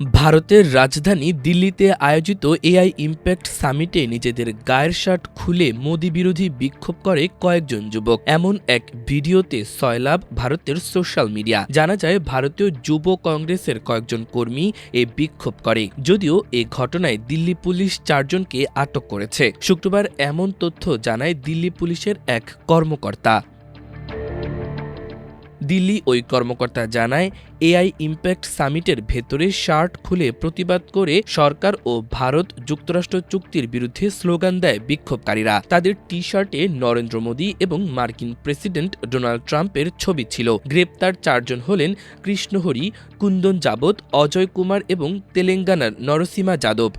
ভারতের রাজধানী দিল্লিতে আয়োজিত এআই ইম্প্যাক্ট সামিটে নিজেদের গায়ের শার্ট খুলে মোদি বিরোধী বিক্ষোভ করে কয়েকজন যুবক। এমন এক ভিডিওতে সয়লাব ভারতের সোশ্যাল মিডিয়া। জানা যায় ভারতীয় যুব কংগ্রেসের কয়েকজন কর্মী এ বিক্ষোভ করে। যদিও এ ঘটনায় দিল্লি পুলিশ 4 জনকে আটক করেছে। শুক্রবার এমন তথ্য জানায় দিল্লি পুলিশের এক কর্মকর্তা। দিল্লি ওই কর্মকর্তা জানায়, এআই ইম্প্যাক্ট সামিটের ভেতরে শার্ট খুলে প্রতিবাদ করে সরকার ও ভারত যুক্তরাষ্ট্র চুক্তির বিরুদ্ধে স্লোগান দেয় বিক্ষোভকারীরা। তাদের টি শার্টে নরেন্দ্র মোদী এবং মার্কিন প্রেসিডেন্ট ডোনাল্ড ট্রাম্পের ছবি ছিল। গ্রেপ্তার 4 জন হলেন কৃষ্ণহরি, কুন্দন যাদব, অজয় কুমার এবং তেলেঙ্গানার নরসিমা যাদব।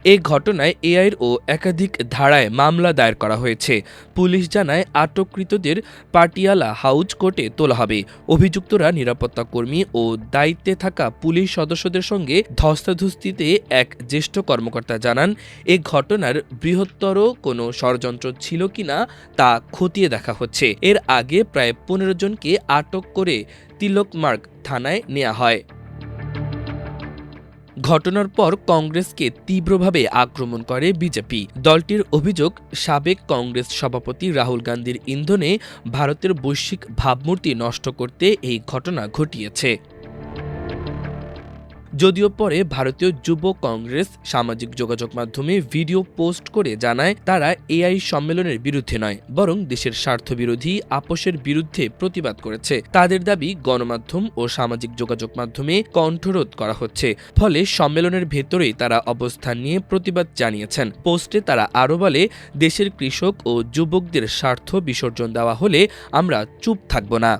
এ ঘটনায় এআইর ও একাধিক ধারায় মামলা দায়ের করা হয়েছে। পুলিশ জানায় আটককৃতদের পাটিয়ালা হাউজ কোর্টে তোলা হবে। অভিযুক্তরা নিরাপত্তা কর্মী ও দায়িত্বে থাকা পুলিশ সদস্যদের সঙ্গে ধস্তাধস্তিতে। এক জ্যেষ্ঠ কর্মকর্তা জানান, এ ঘটনার বৃহত্তর কোনো ষড়যন্ত্র ছিল কিনা তা খতিয়ে দেখা হচ্ছে। এর আগে প্রায় 15 জনকে আটক করে তিলকমার্গ থানায় নেওয়া হয়। ঘটনার পর কংগ্রেসকে তীব্রভাবে আক্রমণ করে বিজেপি। দলটির অভিযোগ, সাবেক কংগ্রেস সভাপতি রাহুল গান্ধীর ইন্ধনে ভারতের বৈশ্বিক ভাবমূর্তি নষ্ট করতে এই ঘটনা ঘটিয়েছে। যদিও পরে ভারতীয় যুব কংগ্রেস সামাজিক যোগাযোগ মাধ্যমে ভিডিও পোস্ট করে জানায়, তারা এআই সম্মেলনের বিরুদ্ধে নয়, বরং দেশের স্বার্থবিরোধী আপোষের বিরুদ্ধে প্রতিবাদ করেছে। তাদের দাবি, গণমাধ্যম ও সামাজিক যোগাযোগ মাধ্যমে কণ্ঠরোধ করা হচ্ছে, ফলে সম্মেলনের ভেতরেই তারা অবস্থান নিয়ে প্রতিবাদ জানিয়েছেন। পোস্টে তারা আরও বলে, দেশের কৃষক ও যুবকদের স্বার্থ বিসর্জন দেওয়া হলে আমরা চুপ থাকব না।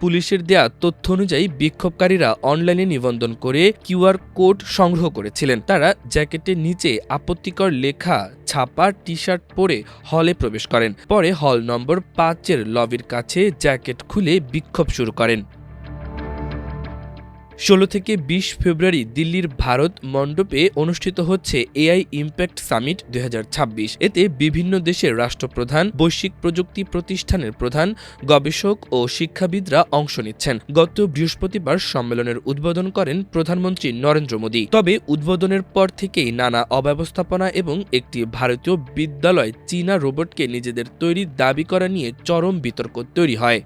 পুলিশের দেয়া তথ্য অনুযায়ী বিক্ষোভকারীরা অনলাইনে নিবন্ধন করে কিউআর কোড সংগ্রহ করেছিলেন। তারা জ্যাকেটের নিচে আপত্তিকর লেখা ছাপা টি শার্ট পরে হলে প্রবেশ করেন। পরে হল নম্বর 5-এর লবির কাছে জ্যাকেট খুলে বিক্ষোভ শুরু করেন। 16 থেকে 20 ফেব্রুয়ারি দিল্লির ভারত মণ্ডপে অনুষ্ঠিত হচ্ছে এআই ইম্প্যাক্ট সামিট 2026। এতে বিভিন্ন দেশের রাষ্ট্রপ্রধান, বৈশ্বিক প্রযুক্তি প্রতিষ্ঠানের প্রধান, গবেষক ও শিক্ষাবিদরা অংশ নিচ্ছেন। গত বৃহস্পতিবার সম্মেলনের উদ্বোধন করেন প্রধানমন্ত্রী নরেন্দ্র মোদী। তবে উদ্বোধনের পর থেকেই নানা অব্যবস্থাপনা এবং একটি ভারতীয় বিদ্যালয় চীনা রোবটকে নিজেদের তৈরি দাবি করা নিয়ে চরম বিতর্ক তৈরি হয়।